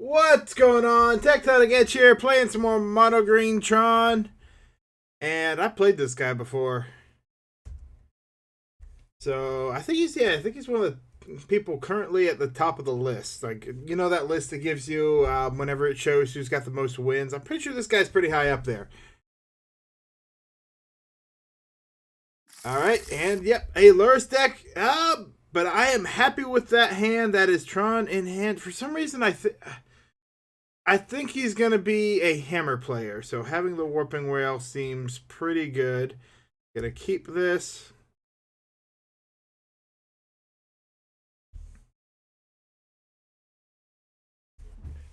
What's going on? Tectonic Edge here, playing some more Mono Green Tron. And I played this guy before. So I think he's one of the people currently at the top of the list. Like, you know that list that gives you whenever it shows who's got the most wins? I'm pretty sure this guy's pretty high up there. Alright, and yep, a Lurrus deck. But I am happy with that hand. That is Tron in hand. For some reason, I think he's going to be a hammer player, so having the Warping Whale seems pretty good. Gonna keep this.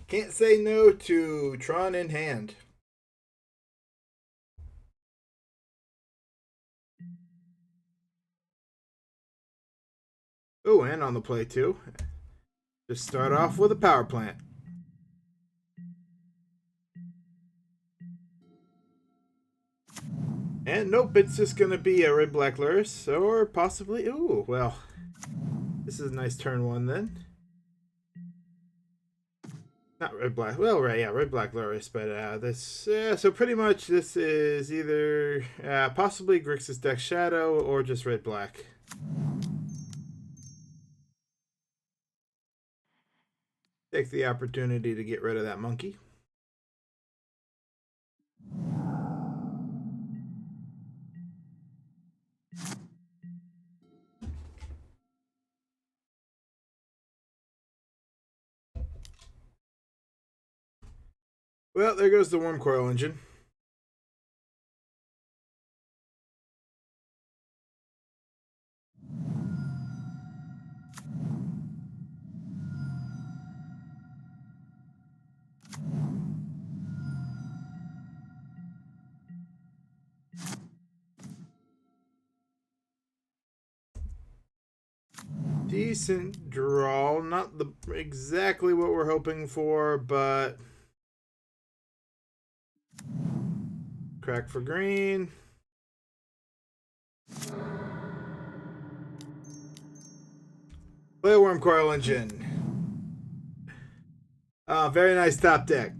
Can't say no to Tron in hand. Oh, and on the play too. Just start off with a power plant. And nope, it's just going to be a red-black Lurrus, or possibly... Ooh, well, this is a nice turn one then. Not red-black, well, right, yeah, red-black Lurrus, but this... so pretty much this is either possibly Grixis deck Shadow, or just red-black. Take the opportunity to get rid of that monkey. Well, there goes the Worm Coil engine. Decent draw, not exactly what we're hoping for, but crack for green. Play a Worm Coil engine. Very nice top deck.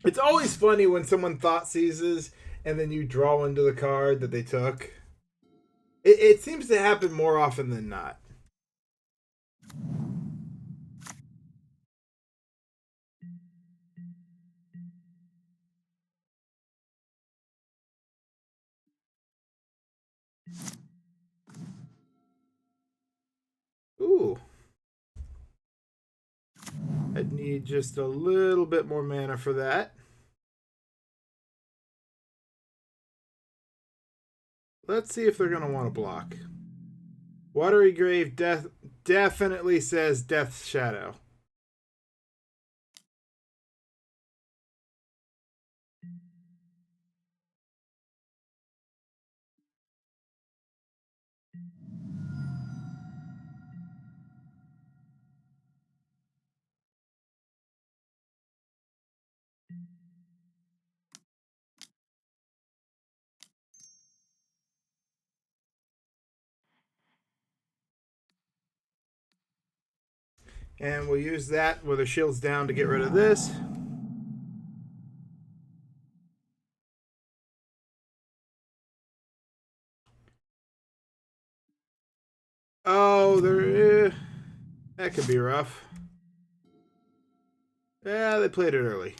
It's always funny when someone Thoughtseizes and then you draw into the card that they took. It seems to happen more often than not. Ooh. I'd need just a little bit more mana for that. Let's see if they're going to want to block. Watery Grave definitely says Death's Shadow. And we'll use that with our shields down to get rid of this. Oh, that could be rough. Yeah, they played it early.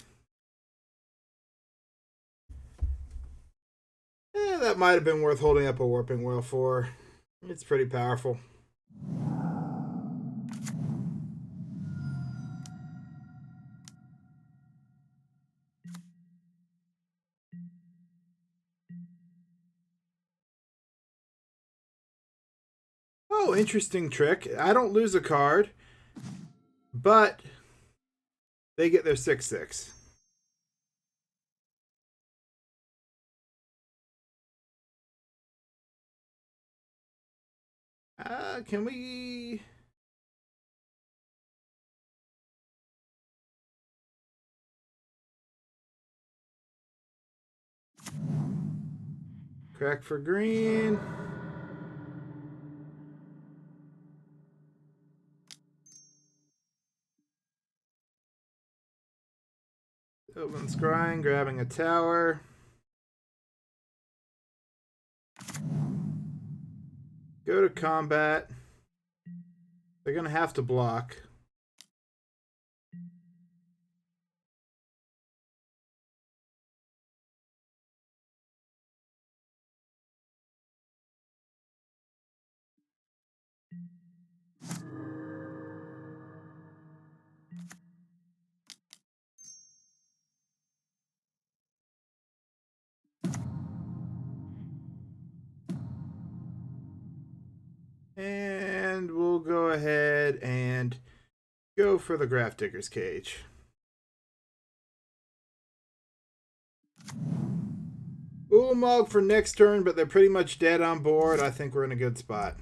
Yeah, that might have been worth holding up a Warping Whale for. It's pretty powerful. Oh, interesting trick. I don't lose a card, but they get their 6/6. Can we... Crack for green. Open scrying, grabbing a tower. Go to combat. They're going to have to block. And we'll go ahead and go for the Grafdigger's Cage. Ulamog for next turn, but they're pretty much dead on board. I think we're in a good spot.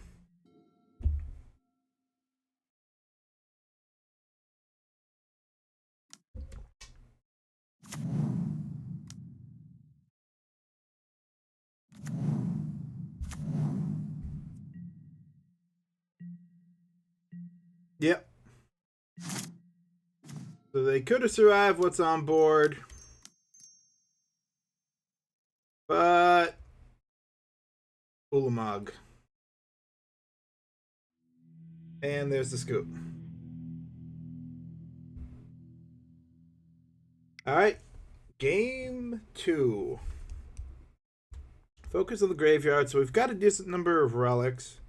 Yep. So they could have survived what's on board. But Ulamog. And there's the scoop. Alright. Game 2. Focus on the graveyard. So we've got a decent number of relics.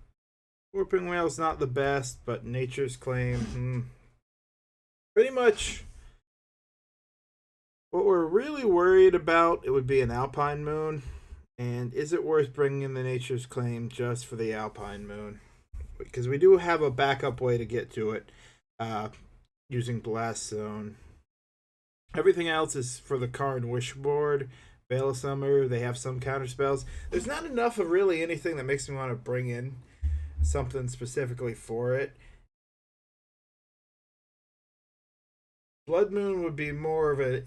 Warping Whale's not the best, but Nature's Claim. Pretty much what we're really worried about, it would be an Alpine Moon. And is it worth bringing in the Nature's Claim just for the Alpine Moon? Because we do have a backup way to get to it using Blast Zone. Everything else is for the Karn Wish board. Veil of Summer, they have some counter spells. There's not enough of really anything that makes me want to bring in something specifically for it. Blood Moon would be more of a...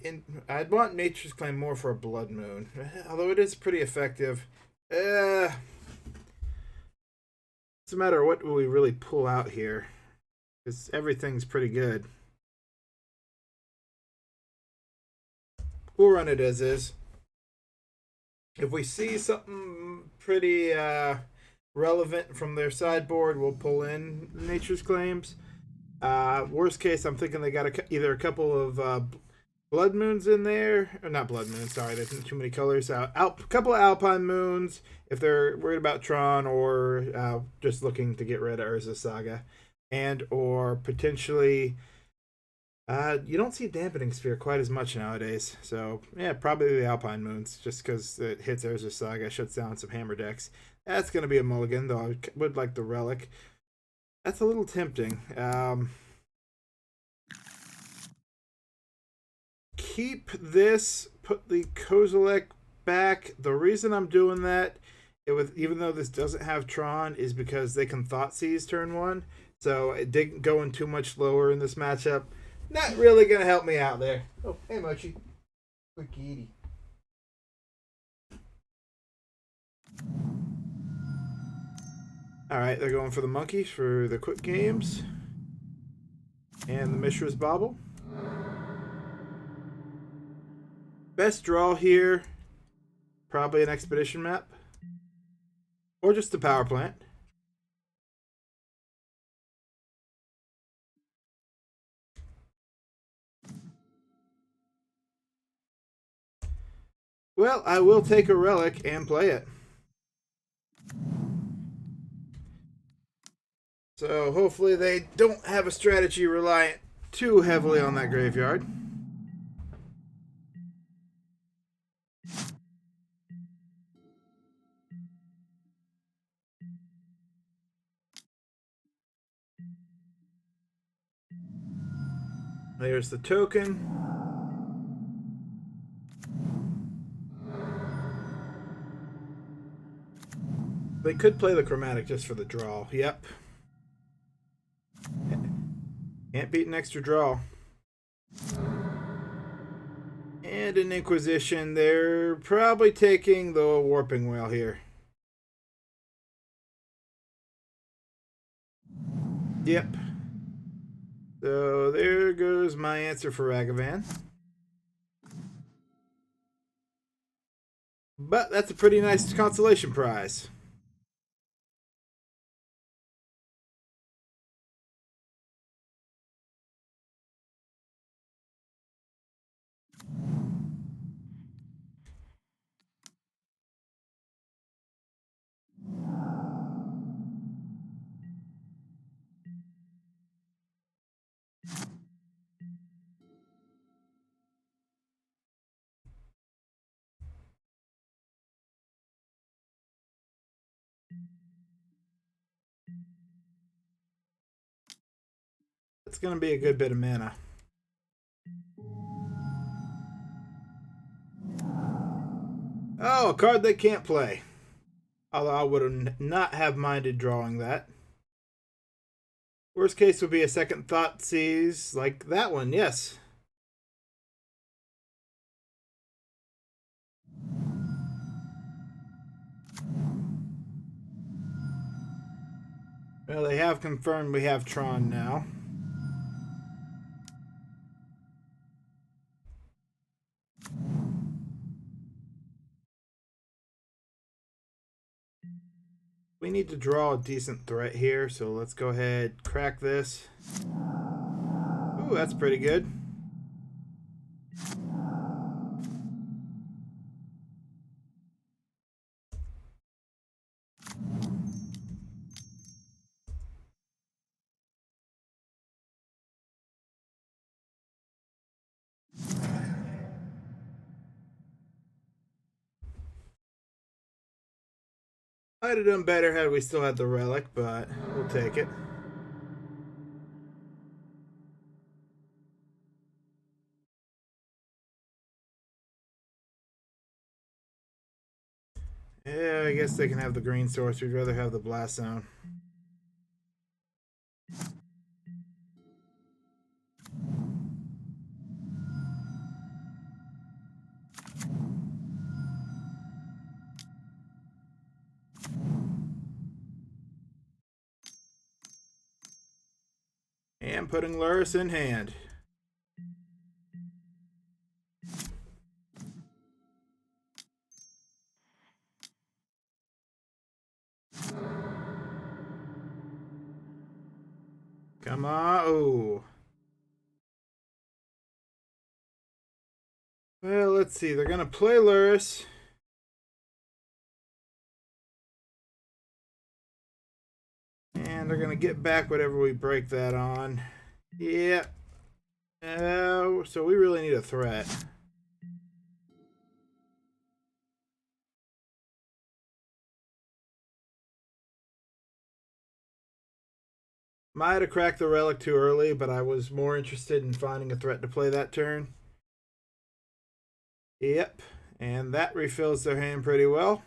I'd want Nature's Claim more for a Blood Moon. Although it is pretty effective. It's a matter of what will we really pull out here. Because everything's pretty good. We'll run it as is. If we see something pretty relevant from their sideboard, we'll pull in Nature's Claims. Worst case, I'm thinking they got either a couple of Blood Moons in there. Or not Blood Moons, sorry, there's too many colors. A couple of Alpine Moons, if they're worried about Tron, or just looking to get rid of Urza Saga. And or potentially... you don't see Dampening Sphere quite as much nowadays. So, yeah, probably the Alpine Moons, just because it hits Urza Saga, shuts down some hammer decks. That's going to be a mulligan, though I would like the Relic. That's a little tempting. Keep this, put the Kozilek back. The reason I'm doing that, even though this doesn't have Tron, is because they can Thoughtseize turn 1. So it didn't go in too much lower in this matchup. Not really going to help me out there. Oh, hey, Mochi. Quick kitty. Alright, they're going for the monkeys for the quick games. And the Mishra's Bauble. Best draw here. Probably an expedition map. Or just a power plant. Well, I will take a relic and play it. So hopefully they don't have a strategy reliant too heavily on that graveyard. There's the token. They could play the Chromatic just for the draw. Yep. Can't beat an extra draw. And an Inquisition. They're probably taking the Warping Whale here. Yep. So there goes my answer for Ragavan. But that's a pretty nice consolation prize. It's going to be a good bit of mana. Oh, a card they can't play. Although I would not have minded drawing that. Worst case would be a second Thoughtseize like that one, yes. Well, they have confirmed we have Tron now. We need to draw a decent threat here, so let's go ahead, crack this. Ooh, that's pretty good. I'd have done better had we still had the relic, but we'll take it. Yeah, I guess they can have the green source. We'd rather have the blast zone. And putting Lurrus in hand. Come on. Ooh. Well, let's see. They're going to play Lurrus. And they're going to get back whatever we break that on. Yep. So we really need a threat. Might have cracked the relic too early, but I was more interested in finding a threat to play that turn. Yep. And that refills their hand pretty well.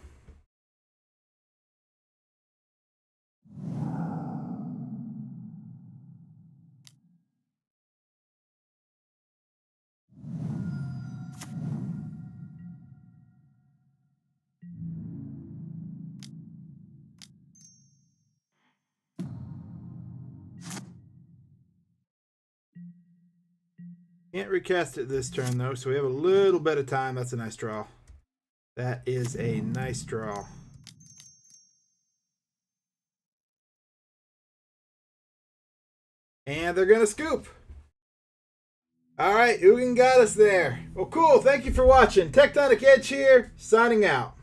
Can't recast it this turn, though, so we have a little bit of time. That's a nice draw. That is a nice draw. And they're going to scoop. All right, Ugin got us there. Well, cool. Thank you for watching. Tectonic Edge here, signing out.